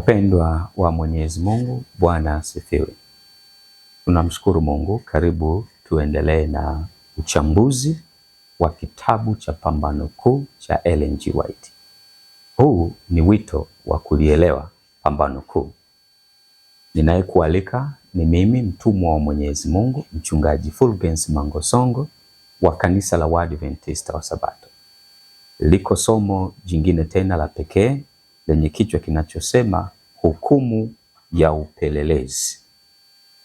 Wapendwa wa Mwenyezi Mungu, Bwana asifiwe. Tunamshukuru Mungu. Karibu tuendelee na uchambuzi wa kitabu cha Pambano Kuu cha Ellen G. White. Huu ni wito wa kulielewa Pambano Kuu. Ninayekualika ni mimi, mtumwa wa Mwenyezi Mungu, Mchungaji Fulgence Mangosongo wa Kanisa la Waadventista wa Sabato. Liko somo jingine tena la pekee lenye kichwa kinachosema hukumu ya upelelezi.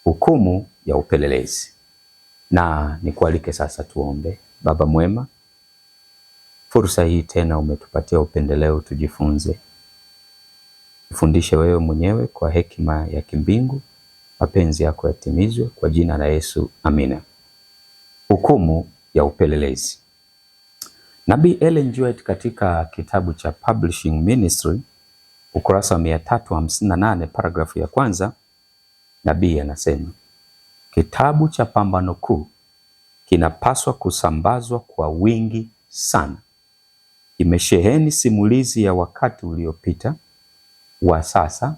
Hukumu ya upelelezi. Na nikualike sasa tuombe. Baba mwema, fursa hii tena umetupatia upendeleo tujifunze. Fundishe wewe mwenyewe kwa hekima ya kimbingu, mapenzi yako yatimizwe kwa jina la Yesu. Amina. Hukumu ya upelelezi. Nabii Ellen G. White katika kitabu cha Publishing Ministry ukurasa wa 358 paragrafu ya kwanza, nabii anasema kitabu cha Pambano Kuu kinapaswa kusambazwa kwa wingi sana. Imesheheni simulizi ya wakati uliopita, wa sasa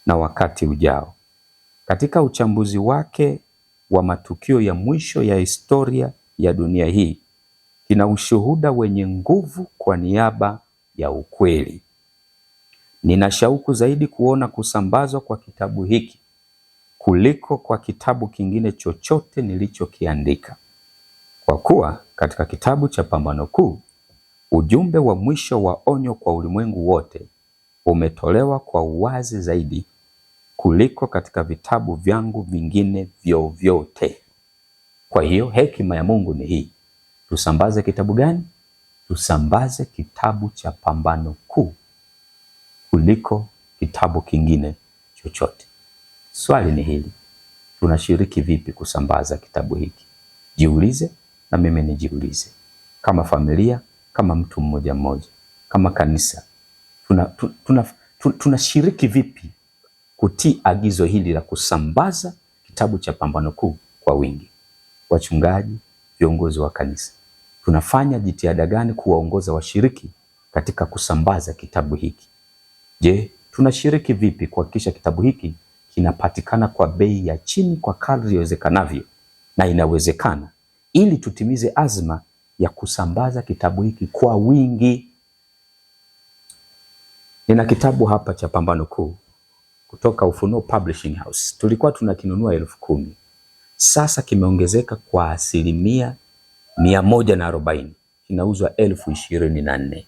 na wakati ujao. Katika uchambuzi wake wa matukio ya mwisho ya historia ya dunia hii, kina ushuhuda wenye nguvu kwa niaba ya ukweli. Nina shauku zaidi kuona kusambazwa kwa kitabu hiki kuliko kwa kitabu kingine chochote nilichokiandika. Kwa kuwa katika kitabu cha Pambano Kuu, ujumbe wa mwisho wa onyo kwa ulimwengu wote umetolewa kwa uwazi zaidi kuliko katika vitabu vyangu vingine vyovyote. Kwa hiyo hekima ya Mungu ni hii. Tusambaze kitabu gani? Tusambaze kitabu cha Pambano Kuu kuliko kitabu kingine chochote. Swali ni hili: tunashiriki vipi kusambaza kitabu hiki? Jiulize na mimi nijiulize. Kama familia, kama mtu mmoja mmoja, kama kanisa, tunashiriki vipi kutii agizo hili la kusambaza kitabu cha Pambano Kuu kwa wingi? Wachungaji, viongozi wa kanisa, tunafanya jitihada gani kuwaongoza washiriki katika kusambaza kitabu hiki? Je, tunashiriki vipi kuhakikisha kitabu hiki kinapatikana kwa bei ya chini kwa kadri iwezekanavyo na inawezekana, ili tutimize azma ya kusambaza kitabu hiki kwa wingi? Nina kitabu hapa cha Pambano Kuu kutoka Ufunuo Publishing House. Tulikuwa tunakinunua 10,000. Sasa kimeongezeka kwa 140%. Kinauzwa 24,000.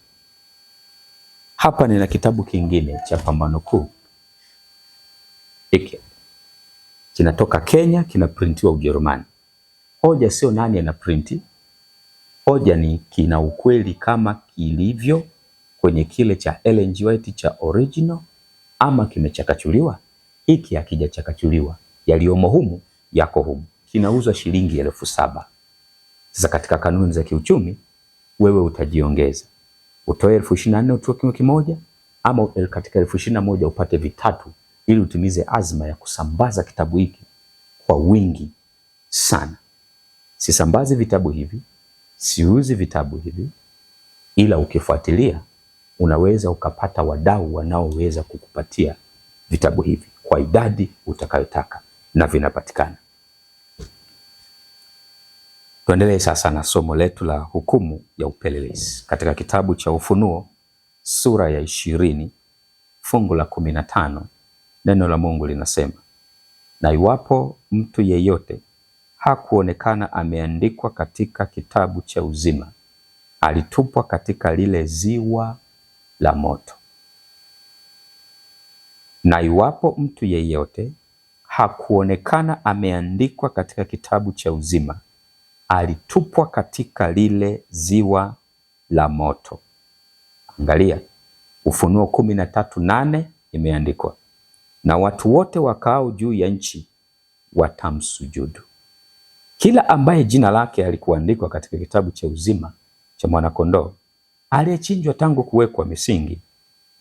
Hapa nina kitabu kingine cha Pambano Kuu. Hiki kinatoka Kenya, kinaprintiwa Ujerumani. Hoja sio nani ana printi. Hoja ni kina ukweli kama kilivyo kwenye kile cha Ellen G. White cha original ama kimechakachuliwa. Hiki hakijachakachuliwa. Yaliyomo humu yako humu. Kinauzwa shilingi 7,000. Sasa katika kanuni za kiuchumi, wewe utajiongeza. Utoe 24,000 utoe kimoja, ama katika 21,000 upate vitatu, ili utimize azma ya kusambaza kitabu hiki kwa wingi sana. Sisambazi vitabu hivi, siuzi vitabu hivi, ila ukifuatilia unaweza ukapata wadau wanaoweza kukupatia vitabu hivi kwa idadi utakayotaka, na vinapatikana. Tuendelee sasa na somo letu la hukumu ya upelelezi. Katika kitabu cha Ufunuo sura ya 20 fungu la 15, neno la Mungu linasema, na iwapo mtu yeyote hakuonekana ameandikwa katika kitabu cha uzima, alitupwa katika lile ziwa la moto. Na iwapo mtu yeyote hakuonekana ameandikwa katika kitabu cha uzima, alitupwa katika lile ziwa la moto. Angalia, Ufunuo 13:8 imeandikwa, na watu wote wakaao juu ya nchi watamsujudu. Kila ambaye jina lake alikuandikwa katika kitabu cha uzima cha mwanakondoo aliyechinjwa tangu kuwekwa misingi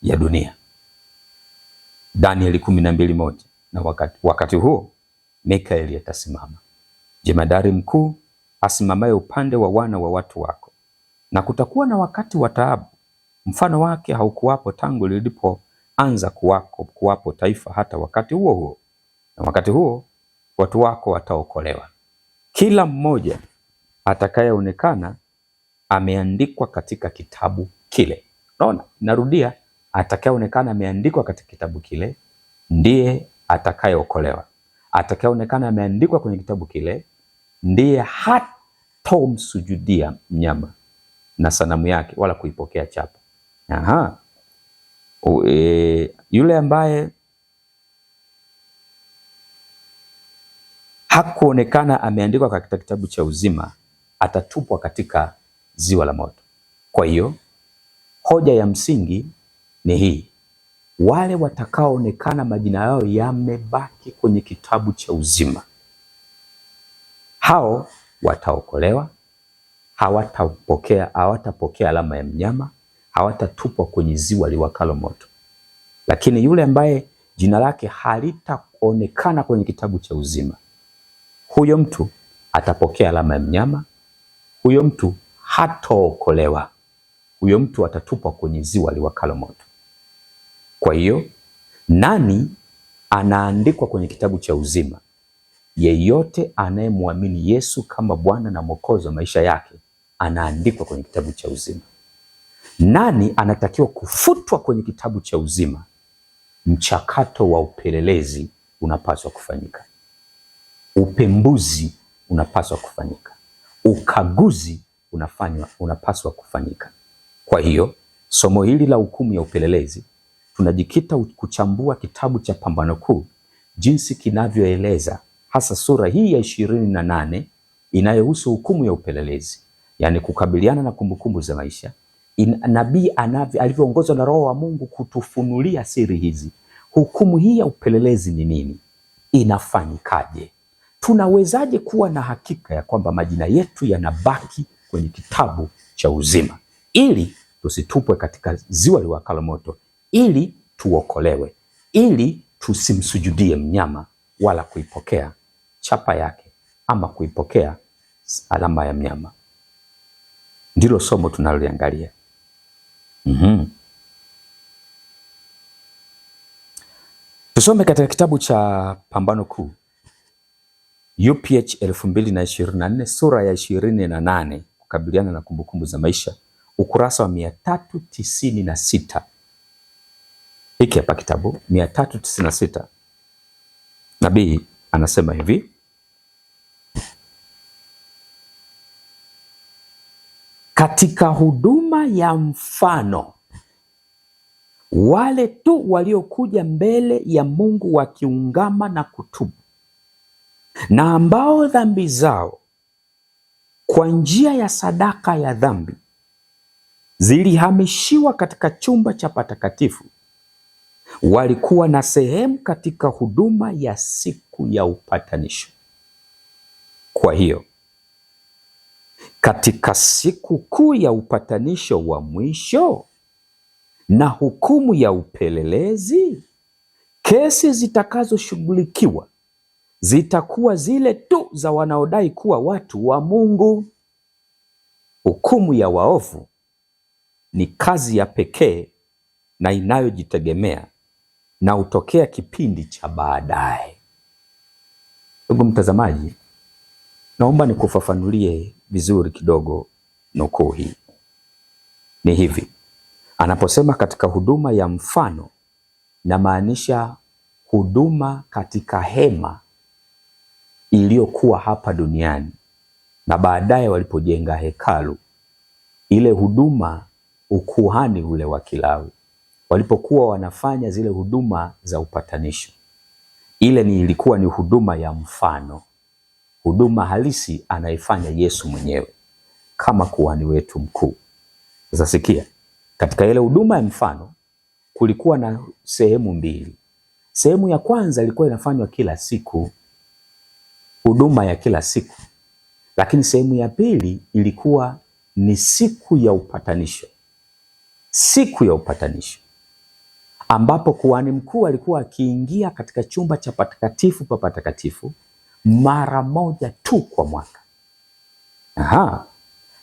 ya dunia. Danieli 12:1, na wakati huo Mikaeli atasimama, jemadari mkuu asimamaye upande wa wana wa watu wako, na kutakuwa na wakati wa taabu, mfano wake haukuwapo tangu lilipo anza kuwapo taifa hata wakati huo huo, na wakati huo watu wako wataokolewa. Kila mmoja atakayeonekana ameandikwa katika kitabu kile. Naona, narudia, atakayeonekana ameandikwa katika kitabu kile ndiye atakayeokolewa. Atakayeonekana ameandikwa kwenye kitabu kile ndiye hatomsujudia mnyama na sanamu yake wala kuipokea chapa. Yule ambaye hakuonekana ameandikwa katika kitabu cha uzima atatupwa katika ziwa la moto. Kwa hiyo hoja ya msingi ni hii: wale watakaoonekana majina yao yamebaki kwenye kitabu cha uzima, hao wataokolewa, hawatapokea alama ya mnyama, hawatatupwa kwenye ziwa liwakalo moto. Lakini yule ambaye jina lake halitaonekana kwenye kitabu cha uzima, huyo mtu atapokea alama ya mnyama, huyo mtu hataokolewa, huyo mtu atatupwa kwenye ziwa liwakalo moto. Kwa hiyo nani anaandikwa kwenye kitabu cha uzima? Yeyote anayemwamini Yesu kama Bwana na Mwokozi wa maisha yake anaandikwa kwenye kitabu cha uzima. Nani anatakiwa kufutwa kwenye kitabu cha uzima? Mchakato wa upelelezi unapaswa kufanyika, upembuzi unapaswa kufanyika, ukaguzi unapaswa kufanyika. Kwa hiyo somo hili la hukumu ya upelelezi tunajikita kuchambua kitabu cha Pambano Kuu, jinsi kinavyoeleza hasa sura hii ya 28 inayohusu hukumu ya upelelezi, yani kukabiliana na kumbukumbu za maisha. Nabii alivyoongozwa na Roho wa Mungu kutufunulia siri hizi. Hukumu hii ya upelelezi ni nini? Inafanyikaje? Tunawezaje kuwa na hakika ya kwamba majina yetu yanabaki kwenye kitabu cha uzima, ili tusitupwe katika ziwa liwakalo moto, ili tuokolewe, ili tusimsujudie mnyama wala kuipokea chapa yake ama kuipokea alama ya mnyama? Ndilo somo tunaloliangalia. Tusome katika kitabu cha Pambano Kuu, UPH 2024, sura ya 28, kukabiliana na kumbukumbu za maisha, ukurasa wa 396. Hiki hapa kitabu 396. Nabii anasema hivi: katika huduma ya mfano, wale tu waliokuja mbele ya Mungu wakiungama na kutubu, na ambao dhambi zao kwa njia ya sadaka ya dhambi zilihamishiwa katika chumba cha patakatifu, walikuwa na sehemu katika huduma ya siku ya upatanisho. Kwa hiyo katika siku kuu ya upatanisho wa mwisho na hukumu ya upelelezi, kesi zitakazoshughulikiwa zitakuwa zile tu za wanaodai kuwa watu wa Mungu. Hukumu ya waovu ni kazi ya pekee na inayojitegemea na hutokea kipindi cha baadaye. Ndugu mtazamaji, naomba nikufafanulie vizuri kidogo nukuu hii. Ni hivi, anaposema katika huduma ya mfano, namaanisha huduma katika hema iliyokuwa hapa duniani, na baadaye walipojenga hekalu, ile huduma, ukuhani ule wa Kilawi, walipokuwa wanafanya zile huduma za upatanisho, ile ilikuwa ni huduma ya mfano. Huduma halisi anaifanya Yesu mwenyewe kama kuhani wetu mkuu. Sasa sikia, katika ile huduma ya mfano kulikuwa na sehemu mbili. Sehemu ya kwanza ilikuwa inafanywa kila siku, huduma ya kila siku. Lakini sehemu ya pili ilikuwa ni siku ya upatanisho. Siku ya upatanisho ambapo kuhani mkuu alikuwa akiingia katika chumba cha patakatifu pa patakatifu mara moja tu kwa mwaka.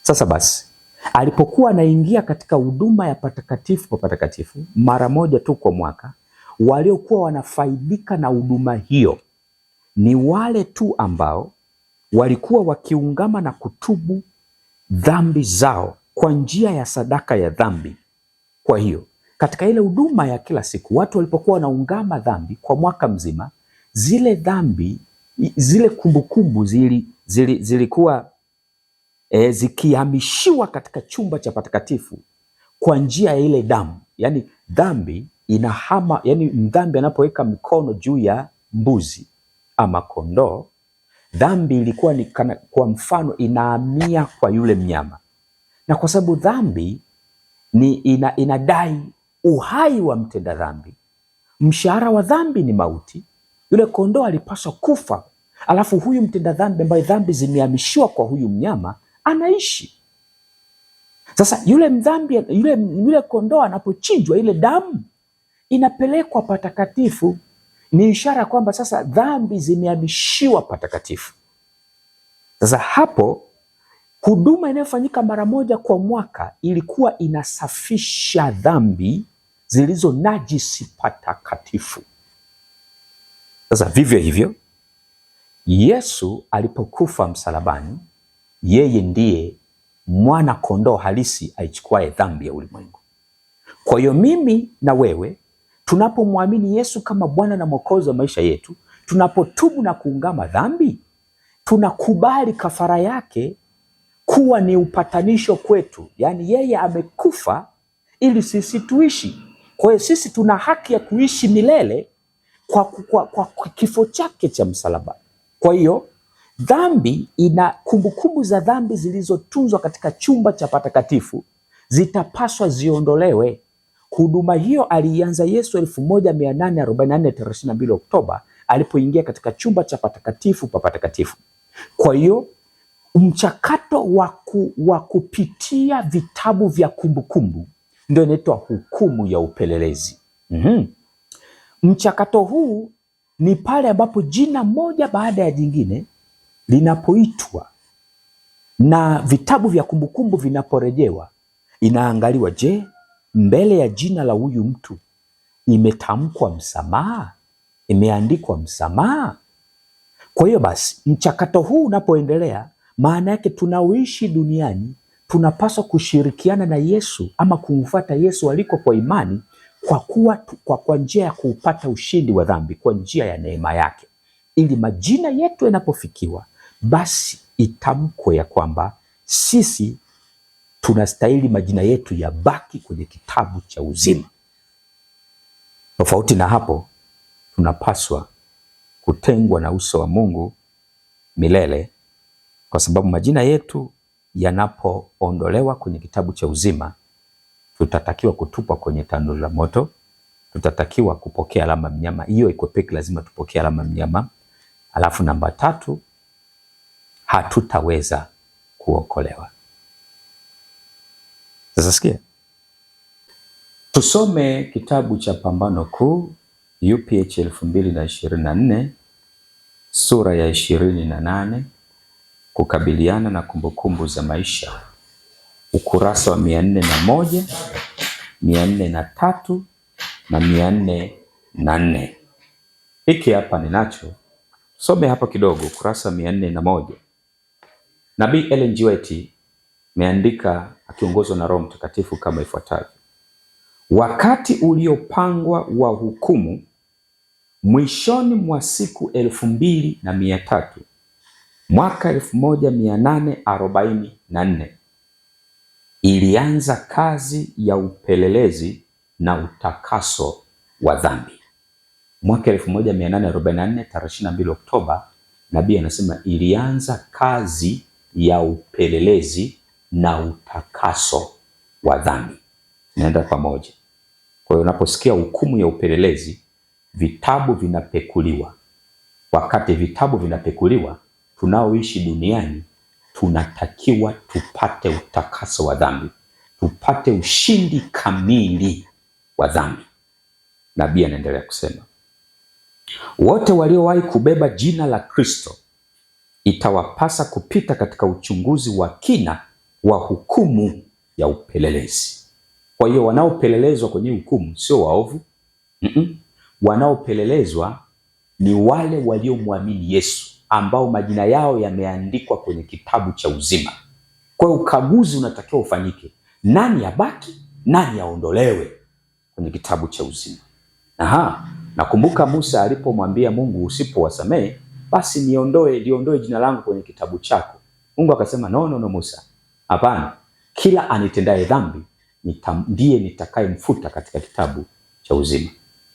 Sasa basi, alipokuwa anaingia katika huduma ya patakatifu pa patakatifu mara moja tu kwa mwaka, waliokuwa wanafaidika na huduma hiyo ni wale tu ambao walikuwa wakiungama na kutubu dhambi zao kwa njia ya sadaka ya dhambi. Kwa hiyo katika ile huduma ya kila siku, watu walipokuwa wanaungama dhambi kwa mwaka mzima, zile dhambi, zile kumbukumbu zilikuwa zikihamishiwa katika chumba cha patakatifu kwa njia ya ile damu. Yani dhambi inahama, yani mdhambi anapoweka mikono juu ya mbuzi ama kondoo, dhambi ilikuwa ni kwa mfano inahamia kwa yule mnyama, na kwa sababu dhambi inadai uhai wa mtenda dhambi, mshahara wa dhambi ni mauti, yule kondoo alipaswa kufa, alafu huyu mtenda dhambi ambaye dhambi zimehamishiwa kwa huyu mnyama anaishi. Sasa yule kondoo anapochinjwa, ile damu inapelekwa patakatifu, ni ishara kwamba sasa dhambi zimehamishiwa patakatifu. Sasa hapo huduma inayofanyika mara moja kwa mwaka ilikuwa inasafisha dhambi zilizo najisi patakatifu. Sasa vivyo hivyo Yesu alipokufa msalabani, yeye ndiye mwana kondoo halisi aichukuaye dhambi ya ulimwengu. Kwa hiyo mimi na wewe tunapomwamini Yesu kama Bwana na Mwokozi wa maisha yetu, tunapotubu na kuungama dhambi, tunakubali kafara yake kuwa ni upatanisho kwetu. Yaani yeye amekufa ili sisi tuishi. Kwa hiyo sisi tuna haki ya kuishi milele kwa kifo chake cha msalaba. Kwa hiyo dhambi kumbukumbu za dhambi zilizotunzwa katika chumba cha patakatifu zitapaswa ziondolewe. Huduma hiyo alianza Yesu 1844 tarehe 22 Oktoba alipoingia katika chumba cha patakatifu pa patakatifu. Kwa hiyo mchakato wa kupitia vitabu vya kumbukumbu ndio inaitwa hukumu ya upelelezi. Mchakato huu ni pale ambapo jina moja baada ya jingine linapoitwa na vitabu vya kumbukumbu vinaporejewa, inaangaliwa, je, mbele ya jina la huyu mtu imetamkwa msamaha, imeandikwa msamaha? Kwa hiyo basi mchakato huu unapoendelea, maana yake tunaoishi duniani tunapaswa kushirikiana na Yesu ama kumfuata Yesu aliko kwa imani, kwa njia ya kuupata ushindi wa dhambi kwa njia ya neema yake, ili majina yetu yanapofikiwa basi itamkwe ya kwamba sisi tunastahili majina yetu yabaki kwenye kitabu cha uzima. Tofauti na hapo, tunapaswa kutengwa na uso wa Mungu milele, kwa sababu majina yetu yanapoondolewa kwenye kitabu cha uzima, tutatakiwa kutupwa kwenye tanuru la moto, tutatakiwa kupokea alama mnyama. Hiyo iko pekee, lazima tupokee alama mnyama. Alafu namba 3, hatutaweza kuokolewa. Sasa sikia, tusome kitabu cha Pambano Kuu UPH 2024 sura ya 28, kukabiliana na kumbukumbu za maisha, ukurasa wa 401, 403 na 404. Hiki hapa ninacho, some hapa kidogo, ukurasa 401. Nabii Ellen G. White ameandika akiongozwa na Roho Mtakatifu kama ifuatavyo: wakati uliopangwa wa hukumu mwishoni mwa siku 2300 mwaka 1844 ilianza kazi ya upelelezi na utakaso wa dhambi. Mwaka 1844 tarehe 22 Oktoba, nabii anasema ilianza kazi ya upelelezi na utakaso wa dhambi. Naenda pamoja. Kwa hiyo unaposikia hukumu ya upelelezi, vitabu vinapekuliwa. Wakati vitabu vinapekuliwa, tunaoishi duniani tunatakiwa tupate utakaso wa dhambi, tupate ushindi kamili wa dhambi. Nabii anaendelea kusema, wote waliowahi kubeba jina la Kristo itawapasa kupita katika uchunguzi wa kina wa hukumu ya upelelezi. Kwa hiyo wanaopelelezwa kwenye hukumu sio waovu. Wanaopelelezwa ni wale waliomwamini Yesu, ambao majina yao yameandikwa kwenye kitabu cha uzima. Kwa hiyo ukaguzi unatakiwa ufanyike, nani abaki, nani aondolewe kwenye kitabu cha uzima. Nakumbuka Musa alipomwambia Mungu, usipowasamehe basi liondoe jina langu kwenye kitabu chako. Mungu akasema no Musa, hapana, kila anitendaye dhambi ndiye nitakayemfuta katika kitabu cha uzima.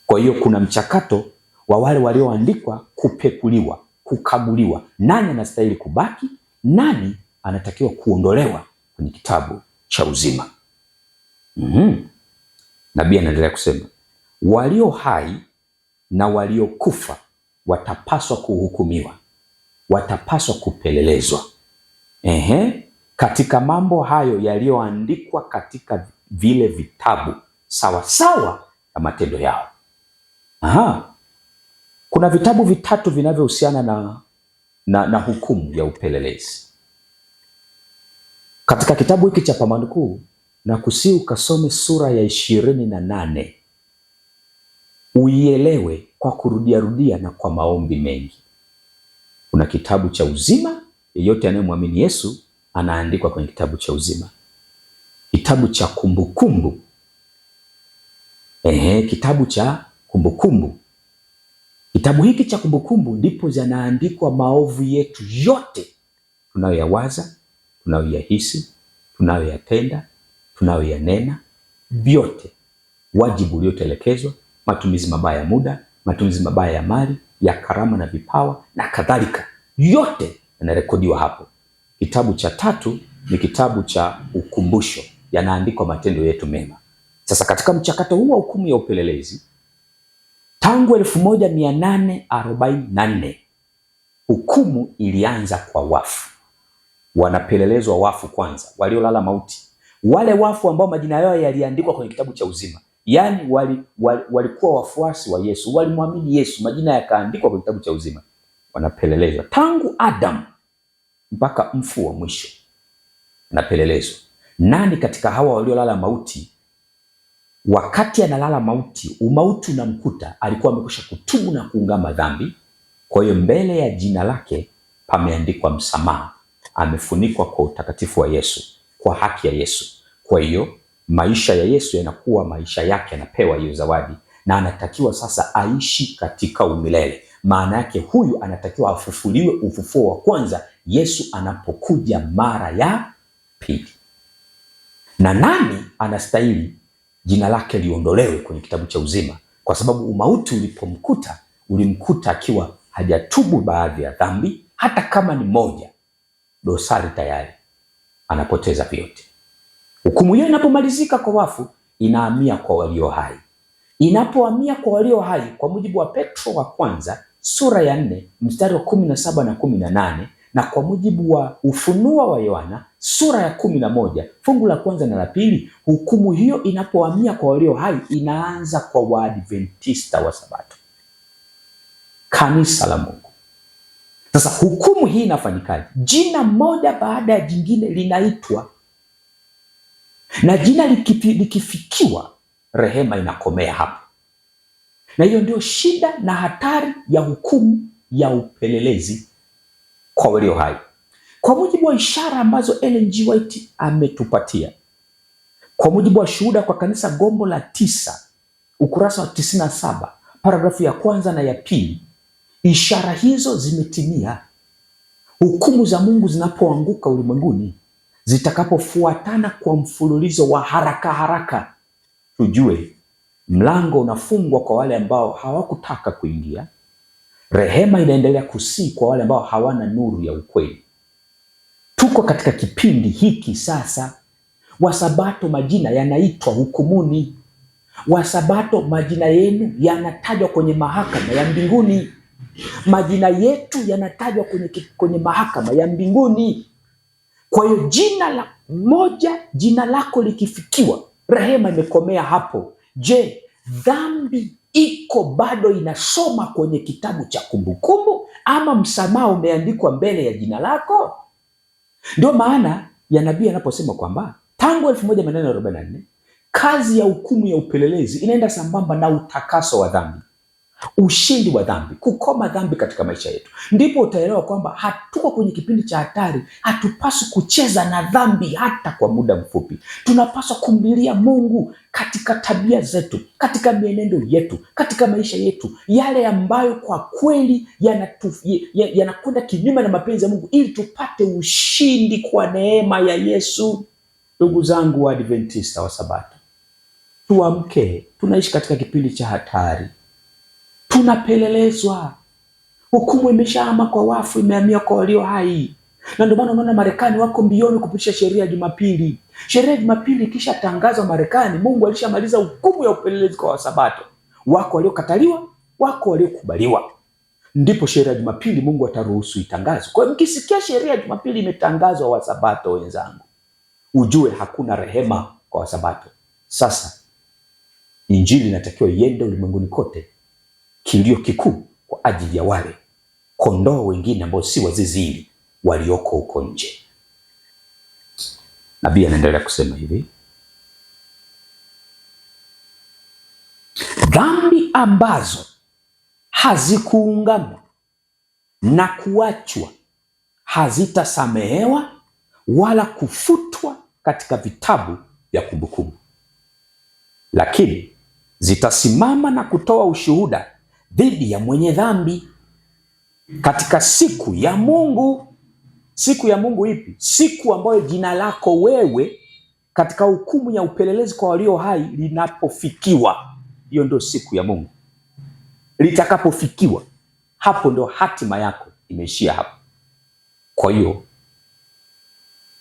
Kwa hiyo kuna mchakato wa wale walioandikwa kupekuliwa, kukaguliwa, nani anastahili kubaki, nani anatakiwa kuondolewa kwenye kitabu cha uzima. Nabii anaendelea kusema, walio hai na waliokufa watapaswa kuhukumiwa, watapaswa kupelelezwa katika mambo hayo yaliyoandikwa katika vile vitabu, sawa sawa na matendo yao. Kuna vitabu vitatu vinavyohusiana na hukumu ya upelelezi. Katika kitabu hiki cha Pambano Kuu, na kusihi ukasome sura ya 28 uielewe kwa kurudia na kwa maombi mengi. Kuna kitabu cha uzima, yeyote anayemwamini Yesu anaandikwa kwenye kitabu cha uzima. Kitabu cha kumbukumbu, kitabu cha kumbukumbu. Kitabu hiki cha kumbukumbu ndipo yanaandikwa maovu yetu yote tunayoyawaza, tunayoyahisi, tunayoyatenda, tunayoyanena, vyote, wajibu uliotelekezwa, matumizi mabaya ya muda, matumizi mabaya ya mali, ya karama na vipawa na kadhalika, yote yanarekodiwa hapo. Kitabu cha tatu ni kitabu cha ukumbusho, yanaandikwa matendo yetu mema. Sasa katika mchakato huu wa hukumu ya upelelezi, tangu 1844 hukumu ilianza kwa wafu. Wanapelelezwa wafu kwanza, waliolala mauti, wale wafu ambao majina yao yaliandikwa kwenye kitabu cha uzima. Yaani walikuwa wafuasi wa Yesu, walimwamini Yesu, majina yakaandikwa kwenye kitabu cha uzima. Wanapelelezwa tangu Adam mpaka mfu wa mwisho, wanapelelezwa. Nani katika hawa waliolala mauti, wakati analala mauti, umauti unamkuta, alikuwa amekwisha kutubu na kuungama dhambi. Kwa hiyo mbele ya jina lake pameandikwa msamaha, amefunikwa kwa utakatifu wa Yesu, kwa haki ya Yesu. Kwa hiyo maisha ya Yesu yanakuwa maisha yake, anapewa hiyo zawadi, na anatakiwa sasa aishi katika umilele. Maana yake huyu anatakiwa afufuliwe ufufuo wa kwanza Yesu anapokuja mara ya pili. Na nani anastahili jina lake liondolewe kwenye kitabu cha uzima? Kwa sababu umauti ulipomkuta, ulimkuta akiwa hajatubu baadhi ya dhambi, hata kama ni moja, dosari tayari, anapoteza vyote. Hukumu hiyo inapomalizika kwa wafu, inahamia kwa walio hai. Inapohamia kwa walio hai, kwa mujibu wa Petro wa kwanza sura ya 4 mstari wa 17 na 18, na kwa mujibu wa Ufunuo wa Yohana sura ya 11 fungu la kwanza na la pili, hukumu hiyo inapohamia kwa walio hai, inaanza kwa Waadventista wa Sabato, kanisa la Mungu. Sasa hukumu hii inafanyikaje? Jina moja baada ya jingine linaitwa, na jina likifikiwa, rehema inakomea hapo. Na hiyo ndio shida na hatari ya hukumu ya upelelezi kwa walio hai. Kwa mujibu wa ishara ambazo Ellen G. White ametupatia, kwa mujibu wa Shuhuda kwa Kanisa gombo la 9 ukurasa wa 97 paragrafu ya kwanza na ya pili, ishara hizo zimetimia. Hukumu za Mungu zinapoanguka ulimwenguni, zitakapofuatana kwa mfululizo wa haraka, tujue mlango unafungwa kwa wale ambao hawakutaka kuingia. Rehema inaendelea kusii kwa wale ambao hawana nuru ya ukweli. Tuko katika kipindi hiki sasa. Wasabato majina yanaitwa hukumuni. Wasabato majina yenu yanatajwa kwenye mahakama ya mbinguni. Majina yetu yanatajwa kwenye mahakama ya mbinguni. Kwa hiyo jina lako likifikiwa, rehema imekomea hapo. Je, dhambi iko bado inasoma kwenye kitabu cha kumbukumbu, ama msamaha umeandikwa mbele ya jina lako? Ndio maana ya nabii anaposema kwamba Tangu 1844 kazi ya hukumu ya upelelezi inaenda sambamba na utakaso wa dhambi, ushindi wa dhambi, kukoma dhambi katika maisha yetu. Ndipo utaelewa kwamba hatuko kwenye kipindi cha hatari. Hatupaswi kucheza na dhambi hata kwa muda mfupi. Tunapaswa kumlilia Mungu katika tabia zetu, katika mienendo yetu, katika maisha yetu, yale ambayo kwa kweli yanakwenda kinyume na mapenzi ya Mungu, ili tupate ushindi kwa neema ya Yesu. Ndugu zangu wa Adventista wa Sabato, tuamke. Tunaishi katika kipindi cha hatari. Tunapelelezwa. Hukumu imeshahama kwa wafu, imehamia kwa walio hai. Na ndio maana unaona Marekani wako mbioni kupitisha sheria ya Jumapili. Sheria ya Jumapili kisha tangazwa Marekani, Mungu alishamaliza hukumu ya upelelezi kwa Wasabato. Wako waliokataliwa, wako waliokubaliwa. Ndipo sheria ya Jumapili Mungu ataruhusu itangazwe. Kwa hiyo mkisikia sheria ya Jumapili imetangazwa, Wasabato wenzangu, ujue hakuna rehema kwa Wasabato. Sasa Injili inatakiwa iende ulimwenguni kote, kilio kikuu kwa ajili ya wale kondoo wengine ambao si wa zizi hili walioko huko nje. Nabii anaendelea kusema hivi: dhambi ambazo hazikuungamwa na kuachwa hazitasamehewa wala kufutwa katika vitabu vya kumbukumbu, lakini zitasimama na kutoa ushuhuda dhidi ya mwenye dhambi katika siku ya Mungu. Siku ya Mungu ipi? Siku ambayo jina lako wewe katika hukumu ya upelelezi kwa walio hai linapofikiwa. Hiyo ndio siku ya Mungu. Litakapofikiwa, hapo ndio hatima yako imeishia hapo. Kwa hiyo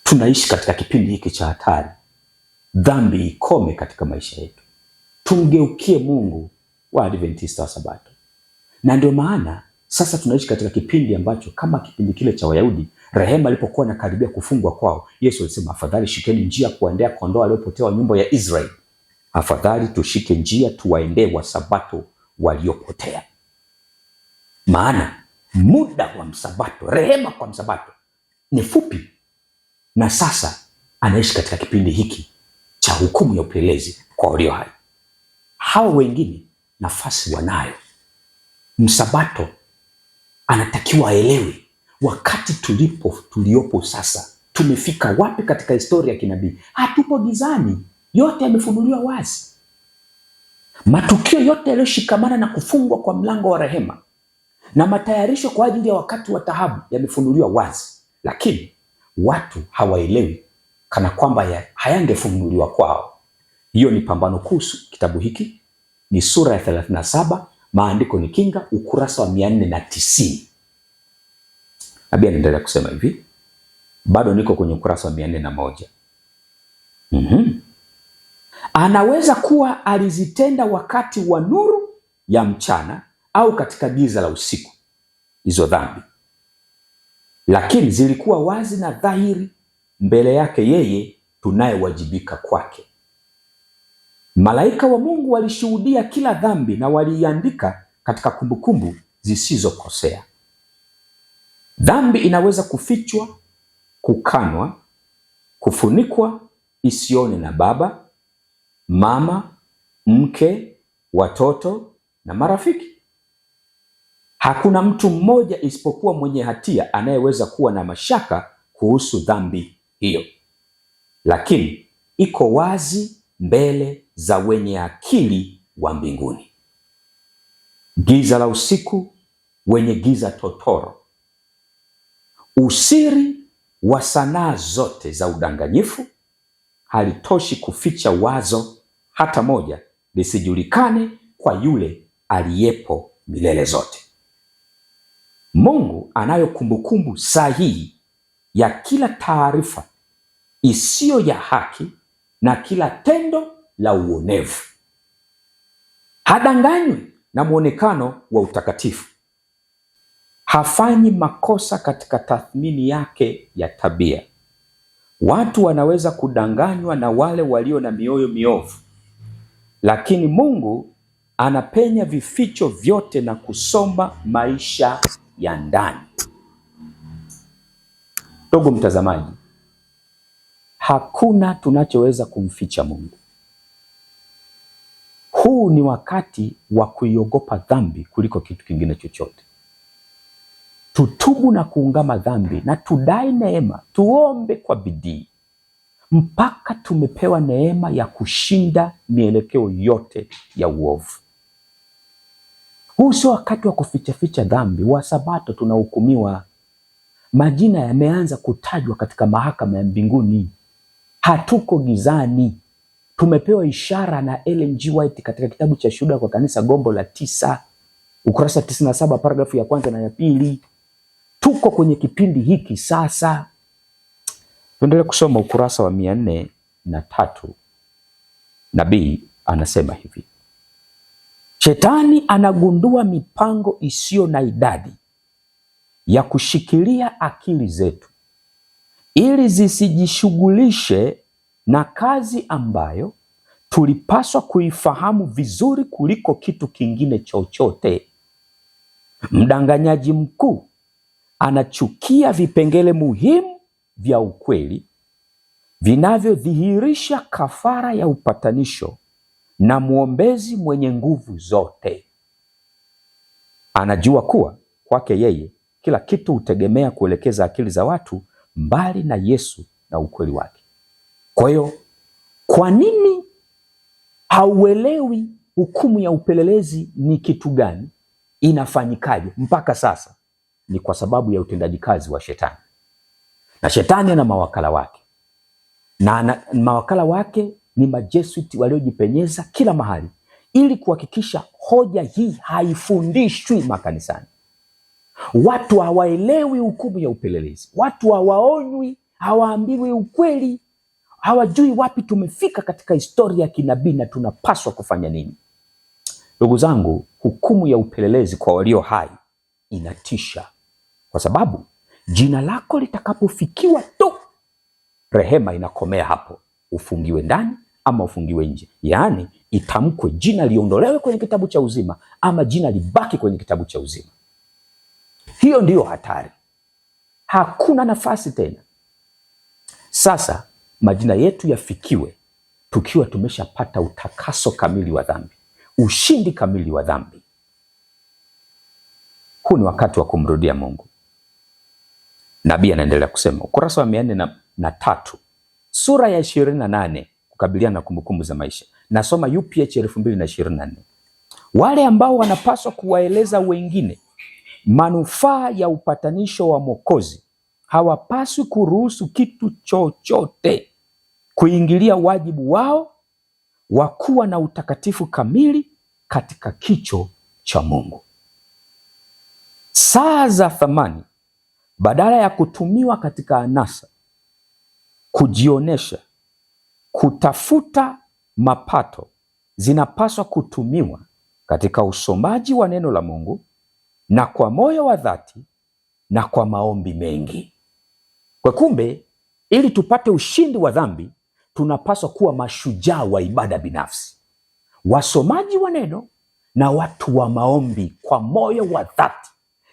tunaishi katika kipindi hiki cha hatari. Dhambi ikome katika maisha yetu. Tumgeukie Mungu wa Adventista wa Sabato. Na ndio maana sasa tunaishi katika kipindi ambacho kama kipindi kile cha Wayahudi, rehema ilipokuwa inakaribia kufungwa kwao, Yesu alisema, afadhali shikeni njia kuwaendea kondoo waliopotea wa nyumba ya Israeli. Afadhali tushike njia tuwaendee Wasabato waliopotea. Maana muda wa Msabato, rehema kwa Msabato ni fupi. Na sasa anaishi katika kipindi hiki cha hukumu ya upelelezi kwa walio hai. Hawa wengine nafasi wanayo. Msabato anatakiwa aelewe wakati tuliopo sasa, tumefika wapi katika historia ya kinabii. Hatupo gizani, yote yamefunuliwa wazi. Matukio yote yaliyoshikamana na kufungwa kwa mlango wa rehema na matayarisho kwa ajili ya wakati wa taabu yamefunuliwa wazi, lakini watu hawaelewi, kana kwamba hayangefunuliwa kwao. Hiyo ni Pambano Kuu. Kitabu hiki ni sura ya 37, maandiko ni kinga, ukurasa wa 490. Nabii anaendelea kusema hivi, bado niko kwenye ukurasa wa 401. Anaweza kuwa alizitenda wakati wa nuru ya mchana au katika giza la usiku, hizo dhambi, lakini zilikuwa wazi na dhahiri mbele yake yeye tunayewajibika kwake. Malaika wa Mungu walishuhudia kila dhambi na waliiandika katika kumbukumbu zisizokosea. Dhambi inaweza kufichwa, kukanwa, kufunikwa isione na baba, mama, mke, watoto na marafiki. Hakuna mtu mmoja isipokuwa mwenye hatia anayeweza kuwa na mashaka kuhusu dhambi hiyo, lakini iko wazi mbele za wenye akili wa mbinguni. Giza la usiku wenye giza totoro. Usiri wa sanaa zote za udanganyifu halitoshi kuficha wazo hata moja lisijulikane kwa yule aliyepo milele zote. Mungu anayo kumbukumbu sahihi ya kila taarifa isiyo ya haki na kila tendo la uonevu. Hadanganywi na muonekano wa utakatifu. Hafanyi makosa katika tathmini yake ya tabia. Watu wanaweza kudanganywa na wale walio na mioyo miovu, lakini Mungu anapenya vificho vyote na kusoma maisha ya ndani. Ndugu mtazamaji, Hakuna tunachoweza kumficha Mungu. Huu ni wakati wa kuiogopa dhambi kuliko kitu kingine chochote. Tutubu na kuungama dhambi na tudai neema, tuombe kwa bidii mpaka tumepewa neema ya kushinda mielekeo yote ya uovu. Huu sio wakati wa kufichaficha dhambi. Wa Sabato tunahukumiwa, majina yameanza kutajwa katika mahakama ya mbinguni. Hatuko gizani. Tumepewa ishara na Ellen G. White katika kitabu cha Shuhuda kwa Kanisa, gombo la 9, ukurasa 97, paragrafu ya 1 na ya 2. Tuko kwenye kipindi hiki sasa. Tuendelee kusoma ukurasa wa 403. Nabii anasema hivi: Shetani anagundua mipango isiyo na idadi ya kushikilia akili zetu ili zisijishughulishe na kazi ambayo tulipaswa kuifahamu vizuri kuliko kitu kingine chochote. Mdanganyaji mkuu anachukia vipengele muhimu vya ukweli vinavyodhihirisha kafara ya upatanisho na mwombezi mwenye nguvu zote. Anajua kuwa kwake yeye kila kitu hutegemea kuelekeza akili za watu mbali na Yesu na ukweli wake. Kwa hiyo, kwa nini hauelewi hukumu ya upelelezi ni kitu gani, inafanyikaje mpaka sasa? Ni kwa sababu ya utendaji kazi wa Shetani. Na Shetani ana mawakala wake, na mawakala wake ni majesuiti waliojipenyeza kila mahali ili kuhakikisha hoja hii haifundishwi makanisani. Watu hawaelewi hukumu ya upelelezi, watu hawaonywi, hawaambiwi ukweli, hawajui wapi tumefika katika historia ya kinabii na tunapaswa kufanya nini. Ndugu zangu, hukumu ya upelelezi kwa walio hai inatisha, kwa sababu jina lako litakapofikiwa tu, rehema inakomea hapo, ufungiwe ndani ama ufungiwe nje. Yaani itamkwe jina liondolewe kwenye kitabu cha uzima ama jina libaki kwenye kitabu cha uzima. Hiyo ndiyo hatari, hakuna nafasi tena. Sasa majina yetu yafikiwe tukiwa tumeshapata utakaso kamili wa dhambi, ushindi kamili wa dhambi. Huu ni wakati wa kumrudia Mungu. Nabii anaendelea kusema, ukurasa wa 403, sura ya 28, kukabiliana na kumbukumbu za maisha. Nasoma UPH 2024. Wale ambao wanapaswa kuwaeleza wengine manufaa ya upatanisho wa Mwokozi hawapaswi kuruhusu kitu chochote kuingilia wajibu wao wa kuwa na utakatifu kamili katika kicho cha Mungu. Saa za thamani, badala ya kutumiwa katika anasa, kujionesha, kutafuta mapato, zinapaswa kutumiwa katika usomaji wa neno la Mungu na kwa moyo wa dhati na kwa maombi mengi. Kwa kumbe, ili tupate ushindi wa dhambi, tunapaswa kuwa mashujaa wa ibada binafsi, wasomaji wa neno na watu wa maombi kwa moyo wa dhati,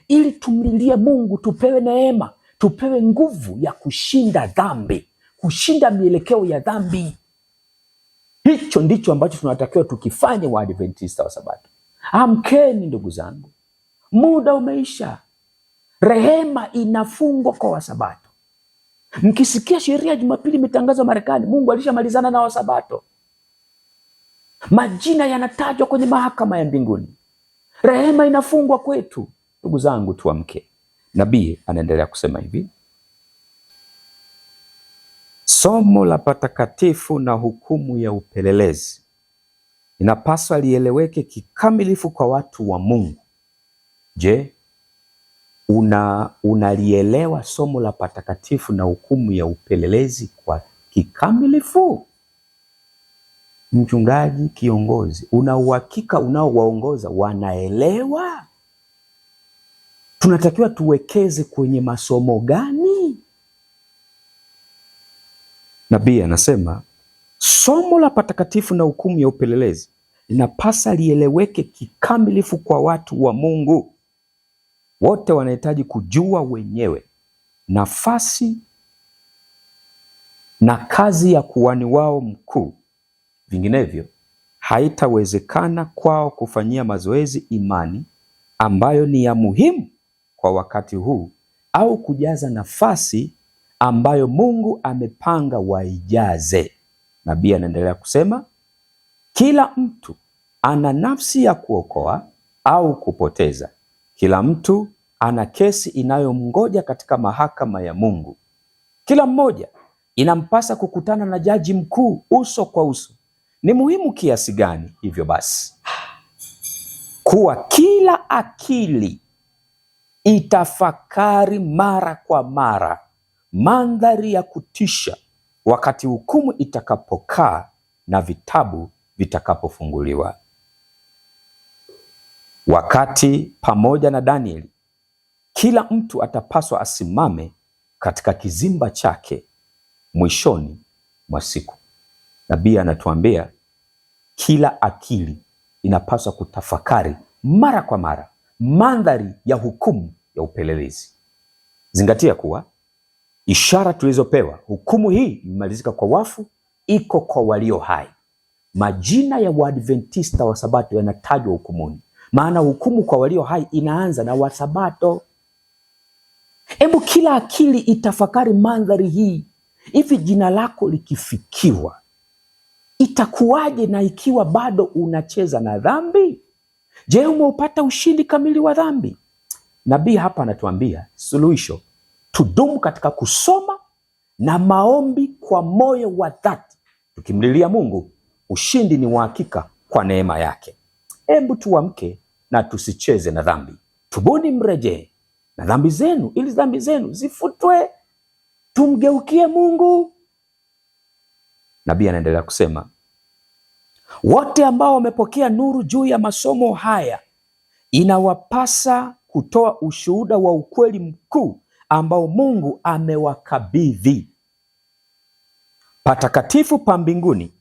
ili tumlilie Mungu, tupewe neema, tupewe nguvu ya kushinda dhambi, kushinda mielekeo ya dhambi. Hicho ndicho ambacho tunatakiwa tukifanye, Waadventista wa Sabato. Amkeni ndugu zangu, muda umeisha. Rehema inafungwa kwa Wasabato. Mkisikia sheria Jumapili imetangazwa Marekani, Mungu alishamalizana na Wasabato. Majina yanatajwa kwenye mahakama ya mbinguni. Rehema inafungwa kwetu. Ndugu zangu, tuamke. Nabii anaendelea kusema hivi: somo la patakatifu na hukumu ya upelelezi inapaswa lieleweke kikamilifu kwa watu wa Mungu. Je, unalielewa somo la patakatifu na hukumu ya upelelezi kwa kikamilifu? Mchungaji, kiongozi, una uhakika unaowaongoza wanaelewa? Tunatakiwa tuwekeze kwenye masomo gani? Nabii anasema somo la patakatifu na hukumu ya upelelezi linapasa lieleweke kikamilifu kwa watu wa Mungu. Wote wanahitaji kujua wenyewe nafasi na kazi ya kuhani wao mkuu, vinginevyo haitawezekana kwao kufanyia mazoezi imani ambayo ni ya muhimu kwa wakati huu, au kujaza nafasi ambayo Mungu amepanga waijaze. Nabii anaendelea kusema, kila mtu ana nafsi ya kuokoa au kupoteza. Kila mtu ana kesi inayomngoja katika mahakama ya Mungu. Kila mmoja inampasa kukutana na jaji mkuu uso kwa uso. Ni muhimu kiasi gani hivyo basi kuwa kila akili itafakari mara kwa mara mandhari ya kutisha wakati hukumu itakapokaa na vitabu vitakapofunguliwa. Wakati pamoja na Danieli, kila mtu atapaswa asimame katika kizimba chake mwishoni mwa siku. Nabii anatuambia kila akili inapaswa kutafakari mara kwa mara mandhari ya hukumu ya upelelezi. Zingatia kuwa ishara tulizopewa, hukumu hii imemalizika kwa wafu, iko kwa walio hai. Majina ya Waadventista wa Sabato yanatajwa hukumuni, maana hukumu kwa walio hai inaanza na Wasabato. Hebu kila akili itafakari mandhari hii. Hivi jina lako likifikiwa itakuwaje, na ikiwa bado unacheza na dhambi? Je, umeupata ushindi kamili wa dhambi? Nabii hapa anatuambia suluhisho, tudumu katika kusoma na maombi kwa moyo wa dhati, tukimlilia Mungu. Ushindi ni wa hakika kwa neema yake. Hebu tuamke na tusicheze na dhambi. Tubuni, mrejee na dhambi zenu ili dhambi zenu zifutwe. Tumgeukie Mungu. Nabii anaendelea kusema, wote ambao wamepokea nuru juu ya masomo haya inawapasa kutoa ushuhuda wa ukweli mkuu ambao Mungu amewakabidhi. Patakatifu pa mbinguni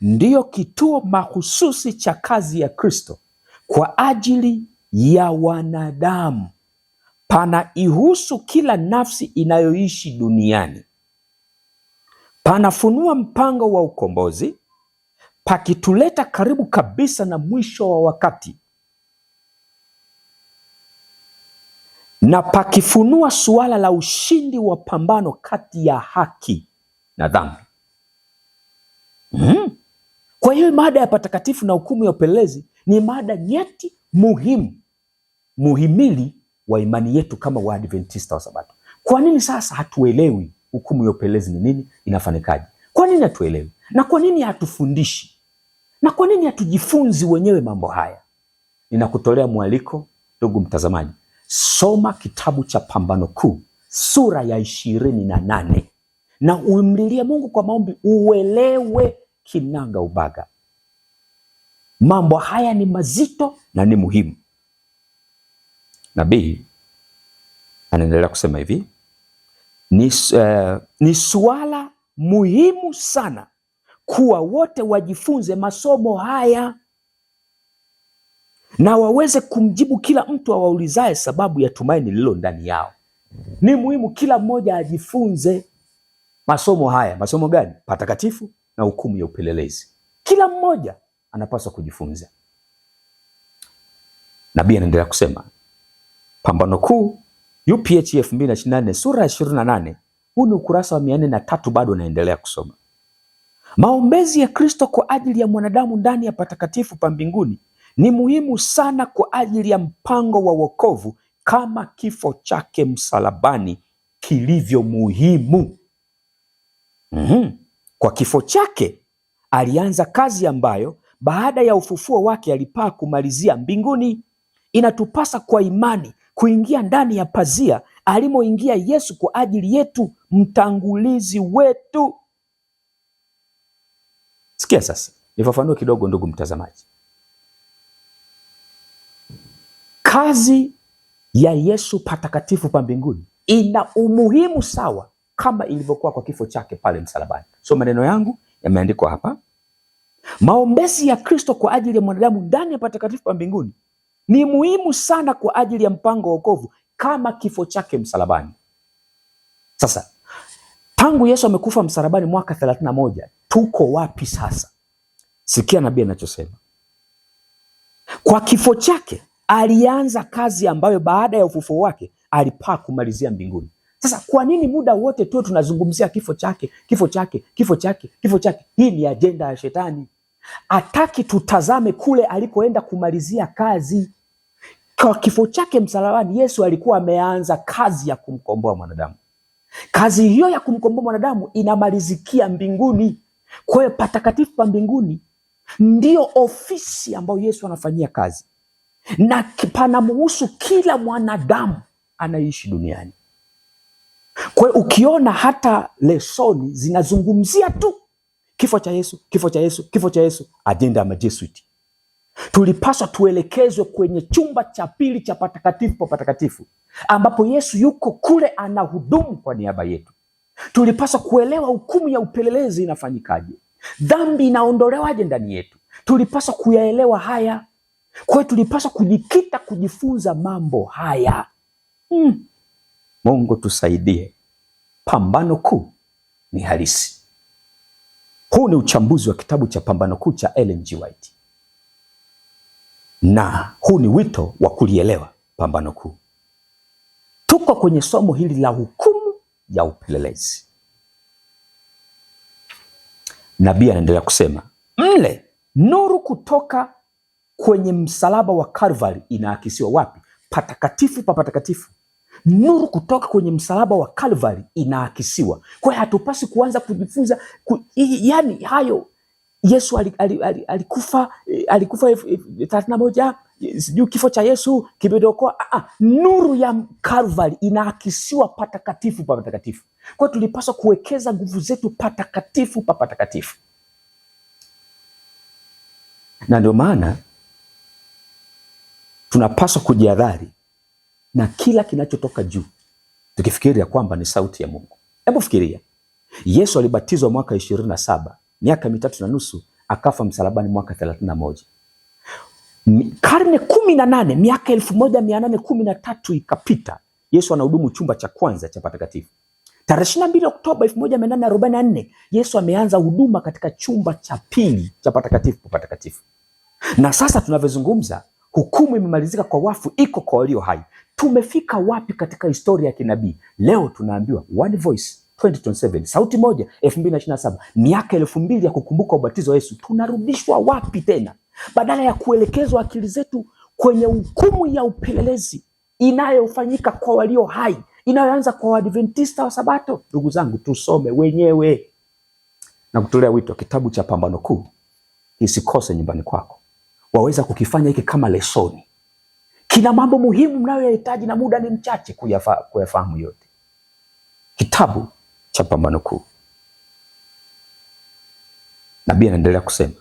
ndiyo kituo mahususi cha kazi ya Kristo kwa ajili ya wanadamu. Panaihusu kila nafsi inayoishi duniani. Panafunua mpango wa ukombozi, pakituleta karibu kabisa na mwisho wa wakati, na pakifunua suala la ushindi wa pambano kati ya haki na dhambi. Kwa hiyo mada ya patakatifu na hukumu ya upelelezi ni mada nyeti, muhimu, muhimili wa imani yetu kama Waadventista wa Sabato. Kwa nini sasa hatuelewi hukumu ya upelelezi ni nini, inafanyikaje? Kwa nini hatuelewi? Na kwa nini hatufundishi? Na kwa nini hatujifunzi wenyewe mambo haya? Ninakutolea mwaliko, ndugu mtazamaji, soma kitabu cha Pambano Kuu sura ya 28 na umlilie Mungu kwa maombi, uelewe kinaga ubaga. Mambo haya ni mazito na ni muhimu. Nabii anaendelea kusema hivi, ni suala muhimu sana kuwa wote wajifunze masomo haya na waweze kumjibu kila mtu awaulizaye sababu ya tumaini lililo ndani yao. Ni muhimu kila mmoja ajifunze masomo haya. Masomo gani? Patakatifu na hukumu ya upelelezi. Kila mmoja anapaswa kujifunza. Nabii anaendelea kusema, Pambano Kuu UPH 2024 sura ya 28, huu ni ukurasa wa 403, bado naendelea kusoma. Maombezi ya Kristo kwa ajili ya mwanadamu ndani ya patakatifu pa mbinguni ni muhimu sana kwa ajili ya mpango wa wokovu, kama kifo chake msalabani kilivyo muhimu. Kwa kifo chake alianza kazi ambayo baada ya ufufuo wake alipaa kumalizia mbinguni. Inatupasa kwa imani kuingia ndani ya pazia alimoingia Yesu kwa ajili yetu, mtangulizi wetu. Sikia sasa, nifafanue kidogo ndugu mtazamaji. Kazi ya Yesu patakatifu pa mbinguni ina umuhimu sawa kama ilivyokuwa kwa kifo chake pale msalabani. So maneno yangu yameandikwa hapa. Maombezi ya Kristo kwa ajili ya mwanadamu ndani ya patakatifu pa mbinguni ni muhimu sana kwa ajili ya mpango wa wokovu kama kifo chake msalabani. Sasa Tangu Yesu amekufa msalabani mwaka 31, tuko wapi sasa? Sikia nabii anachosema. Kwa kifo chake alianza kazi ambayo baada ya ufufuo wake alipaa kumalizia mbinguni. Sasa kwa nini muda wote tu tunazungumzia kifo chake, kifo chake, kifo chake, kifo chake? Hii ni ajenda ya Shetani. Hataki tutazame kule alikoenda kumalizia kazi. Kwa kifo chake msalabani, Yesu alikuwa ameanza kazi ya kumkomboa mwanadamu. Kazi hiyo ya kumkomboa mwanadamu inamalizikia mbinguni. Kwa hiyo patakatifu pa mbinguni ndio ofisi ambayo Yesu anafanyia kazi, na panamuhusu kila mwanadamu anaishi duniani. Kwa hiyo ukiona hata lesoni zinazungumzia tu kifo cha Yesu, kifo cha Yesu, kifo cha Yesu, ajenda ya Majesuiti. Tulipaswa tuelekezwe kwenye chumba cha pili cha patakatifu pa patakatifu, ambapo Yesu yuko kule anahudumu kwa niaba yetu. Tulipaswa kuelewa hukumu ya upelelezi inafanyikaje, dhambi inaondolewaje ndani yetu. Tulipaswa kuyaelewa haya. Kwa hiyo tulipaswa kujikita kujifunza mambo haya. Mungu tusaidie. Pambano kuu ni halisi. Huu ni uchambuzi wa kitabu cha Pambano Kuu cha Ellen G. White, na huu ni wito wa kulielewa pambano kuu. Tuko kwenye somo hili la hukumu ya upelelezi. Nabii anaendelea kusema, mle nuru kutoka kwenye msalaba wa Kalvari inaakisiwa wapi? Patakatifu pa patakatifu. Nuru kutoka kwenye msalaba wa Kalvari inaakisiwa. Kwa hiyo hatupasi kuanza kujifunza yani hayo Yesu alikufa 31, sijui kifo cha Yesu kimedokoa. Nuru ya Kalvari inaakisiwa patakatifu pa patakatifu. Kwa hiyo tulipaswa kuwekeza nguvu zetu patakatifu pa patakatifu. Na ndio maana tunapaswa kujihadhari na kila kinachotoka juu, tukifikiria kwamba ni sauti ya Mungu. Hebu fikiria, Yesu alibatizwa mwaka 27, miaka 3.5, akafa msalabani mwaka 31. Karne 18, miaka 1813 ikapita, Yesu anahudumu chumba cha kwanza cha patakatifu. Tarehe 22 Oktoba 1844, Yesu ameanza huduma katika chumba cha pili cha patakatifu patakatifu. Na sasa tunavyozungumza, hukumu imemalizika kwa wafu, iko kwa walio hai. Tumefika wapi katika historia ya kinabii? Leo tunaambiwa One Voice 2027, sauti moja 2027, miaka 2000 ya kukumbuka ubatizo wa Yesu. Tunarudishwa wapi tena? Badala ya kuelekezwa akili zetu kwenye hukumu ya upelelezi inayofanyika kwa walio hai, inayoanza kwa Waadventista wa Sabato. Ndugu zangu, tusome wenyewe na kutolea wito kitabu cha Pambano Kuu. Isikose nyumbani kwako. Waweza kukifanya hiki kama lesoni. Kina mambo muhimu mnayoyahitaji na muda ni mchache kuyafahamu yote. Kitabu cha Pambano Kuu. Nabii anaendelea kusema,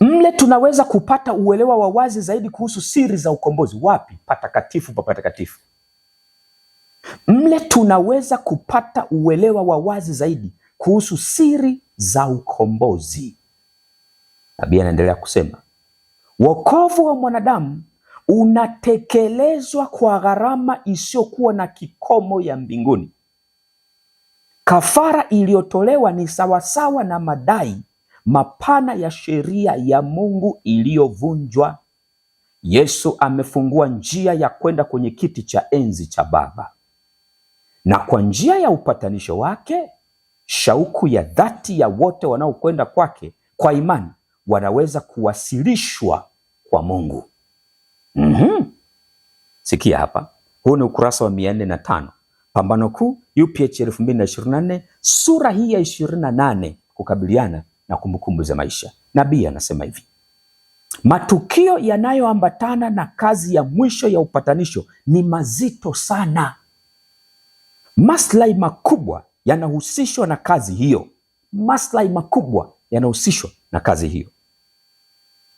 mle tunaweza kupata uelewa wa wazi zaidi kuhusu siri za ukombozi. Wapi? Patakatifu pa patakatifu. Mle tunaweza kupata uelewa wa wazi zaidi kuhusu siri za ukombozi. Nabii anaendelea kusema, wokovu wa mwanadamu unatekelezwa kwa gharama isiyokuwa na kikomo ya mbinguni. Kafara iliyotolewa ni sawasawa na madai mapana ya sheria ya Mungu iliyovunjwa. Yesu amefungua njia ya kwenda kwenye kiti cha enzi cha Baba, na kwa njia ya upatanisho wake, shauku ya dhati ya wote wanaokwenda kwake kwa imani wanaweza kuwasilishwa kwa Mungu. Sikia hapa, huu ni ukurasa wa 405, Pambano Kuu UPH 2024, sura hii ya 28, kukabiliana na kumbukumbu za maisha. Nabii anasema hivi, matukio yanayoambatana na kazi ya mwisho ya upatanisho ni mazito sana. Maslahi makubwa yanahusishwa na kazi hiyo. Maslahi makubwa yanahusishwa na kazi hiyo.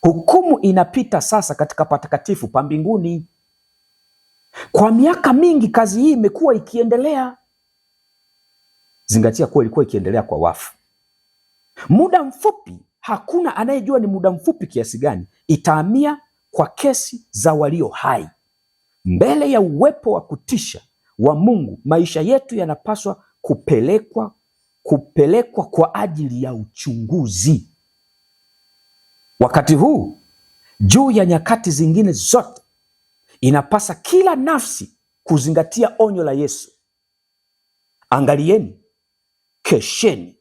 Hukumu inapita sasa katika patakatifu pa mbinguni. Kwa miaka mingi kazi hii imekuwa ikiendelea. Zingatia kuwa ilikuwa ikiendelea kwa wafu. Muda mfupi, hakuna anayejua ni muda mfupi kiasi gani, itahamia kwa kesi za walio hai. Mbele ya uwepo wa kutisha wa Mungu, maisha yetu yanapaswa kupelekwa kwa ajili ya uchunguzi. Wakati huu juu ya nyakati zingine zote, inapasa kila nafsi kuzingatia onyo la Yesu. Angalieni, kesheni,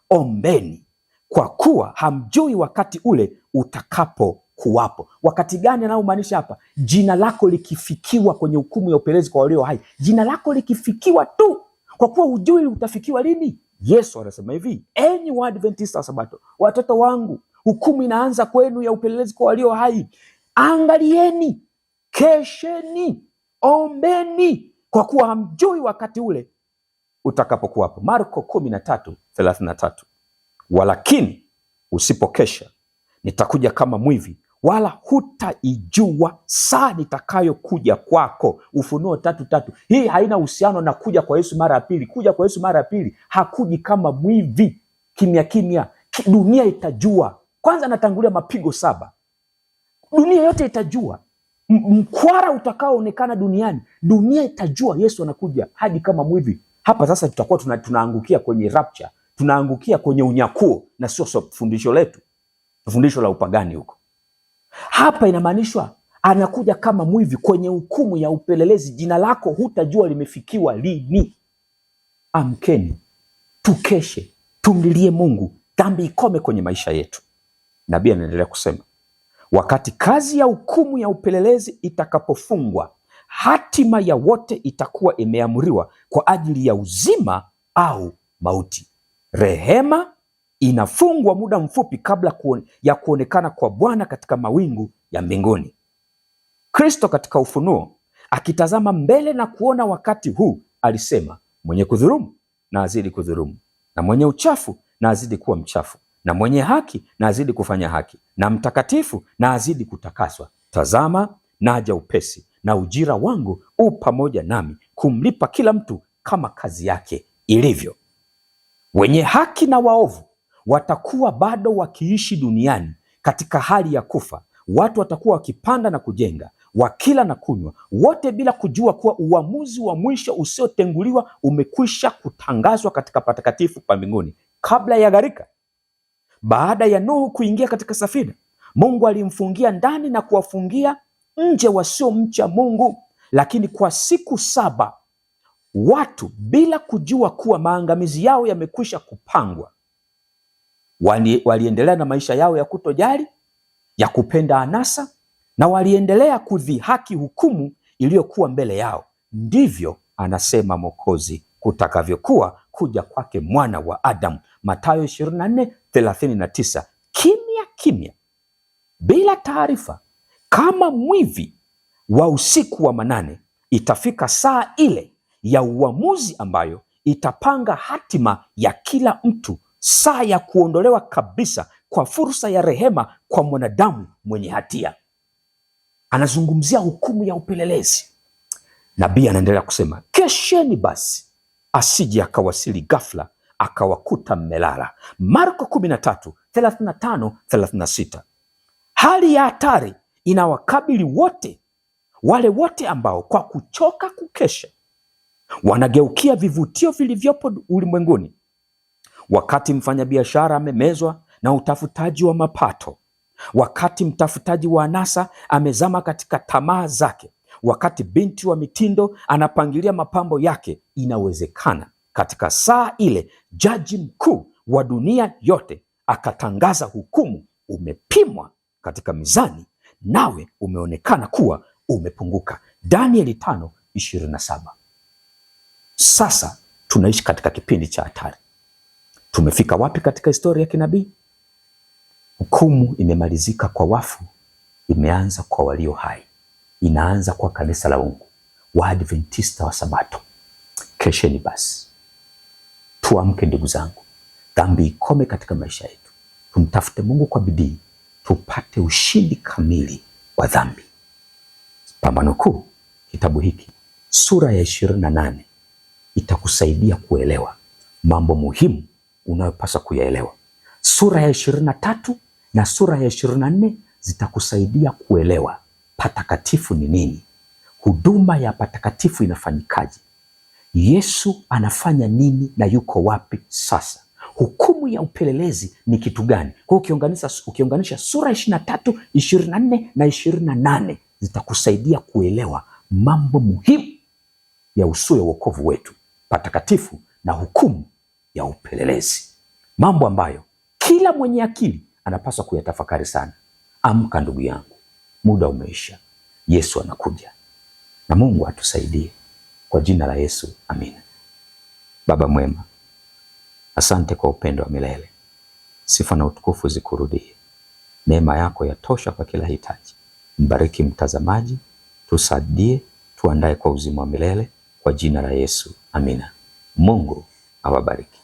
ombeni, kwa kuwa hamjui wakati ule utakapo kuwapo. Wakati gani anaomaanisha hapa? Jina lako likifikiwa kwenye hukumu ya upelelezi kwa walio hai. Jina lako likifikiwa tu, kwa kuwa hujui utafikiwa lini. Yesu anasema hivi, enyi Waadventista wa Sabato, watoto wangu, hukumu inaanza kwenu ya upelelezi kwa walio hai. Angalieni, kesheni, ombeni, kwa kuwa hamjui wakati ule utakapokuwapo. Marko 13:33. Walakini usipokesha, nitakuja kama mwivi, wala hutaijua saa nitakayokuja kwako. Ufunuo 3:3. Hii haina uhusiano na kuja kwa Yesu mara ya pili. Kuja kwa Yesu mara ya pili hakuji kama mwivi kimya kimya. Dunia itajua. Kwanza natangulia mapigo 7. Dunia yote itajua. Mkwara utakaoonekana duniani, dunia itajua Yesu anakuja, hadi kama mwivi. Hapa sasa tutakuwa tunaangukia kwenye rapture, tunaangukia kwenye unyakuo, na sio fundisho letu, fundisho la upagani huko. Hapa inamaanishwa anakuja kama mwivi kwenye hukumu ya upelelezi. Jina lako hutajua limefikiwa lini. Amkeni, tukeshe, tumlilie Mungu, dhambi ikome kwenye maisha yetu. Nabii anaendelea kusema, wakati kazi ya hukumu ya upelelezi itakapofungwa, hatima ya wote itakuwa imeamriwa kwa ajili ya uzima au mauti. Rehema inafungwa muda mfupi kabla ya kuonekana kwa Bwana katika mawingu ya mbinguni. Kristo katika Ufunuo akitazama mbele na kuona wakati huu alisema, mwenye kudhulumu na azidi kudhulumu, na mwenye uchafu na azidi kuwa mchafu, na mwenye haki na azidi kufanya haki, na mtakatifu na azidi kutakaswa. Tazama, naja upesi, na ujira wangu u pamoja nami, kumlipa kila mtu kama kazi yake ilivyo. Wenye haki na waovu watakuwa bado wakiishi duniani katika hali ya kufa. Watu watakuwa wakipanda na kujenga, wakila na kunywa, wote bila kujua kuwa uamuzi wa mwisho usiotenguliwa umekwisha kutangazwa katika patakatifu pa mbinguni. Kabla ya gharika, baada ya Nuhu kuingia katika safina, Mungu alimfungia ndani na kuwafungia nje wasiomcha Mungu. Lakini kwa siku 7 watu, bila kujua kuwa maangamizi yao yamekwisha kupangwa, waliendelea na maisha yao ya kutojali, ya kupenda anasa, na waliendelea kudhihaki hukumu iliyokuwa mbele yao. Ndivyo anasema Mwokozi kutakavyokuwa kuja kwake mwana wa Adamu. Mathayo 24:39. Kimya kimya, bila taarifa, kama mwivi wa usiku wa manane, itafika saa ile ya uamuzi ambayo itapanga hatima ya kila mtu, saa ya kuondolewa kabisa kwa fursa ya rehema kwa mwanadamu mwenye hatia. Anazungumzia hukumu ya upelelezi. Nabii anaendelea kusema, kesheni basi, asije akawasili ghafla akawakuta mmelala. Marko 13:35-36. Hali ya hatari inawakabili wale wote ambao kwa kuchoka kukesha wanageukia vivutio vilivyopo ulimwenguni. Wakati mfanyabiashara amemezwa na utafutaji wa mapato, wakati mtafutaji wa anasa amezama katika tamaa zake, wakati binti wa mitindo anapangilia mapambo yake, inawezekana katika saa ile jaji mkuu wa dunia yote akatangaza hukumu, umepimwa katika mizani, nawe umeonekana kuwa umepunguka. Danieli 5:27. Sasa tunaishi katika kipindi cha hatari. Tumefika wapi katika historia ya kinabii? Hukumu imemalizika kwa wafu, imeanza kwa walio hai. Inaanza kwa kanisa la Mungu, Waadventista wa Sabato. Kesheni basi, tuamke ndugu zangu, dhambi ikome katika maisha yetu, tumtafute Mungu kwa bidii, tupate ushindi kamili wa dhambi. Pambano Kuu, kitabu hiki, sura ya 28 itakusaidia kuelewa mambo muhimu unayopaswa kuyaelewa. Sura ya 23 na sura ya 24 zitakusaidia kuelewa patakatifu ni nini, huduma ya patakatifu inafanyikaje, Yesu anafanya nini na yuko wapi sasa? Hukumu ya upelelezi ni kitu gani? Kwa ukiunganisha sura 23, 24 na 28 zitakusaidia kuelewa mambo muhimu ya usuo ya wokovu wetu, patakatifu na hukumu ya upelelezi, mambo ambayo kila mwenye akili anapaswa kuyatafakari sana. Amka ndugu yangu, muda umeisha. Yesu anakuja, na Mungu atusaidie kwa jina la Yesu, amina. Baba mwema, asante kwa upendo wa milele. Sifa na utukufu zikurudie. Neema yako yatosha kwa kila hitaji. Mbariki mtazamaji, tusaidie, tuandae kwa uzima wa milele kwa jina la Yesu, amina. Mungu awabariki.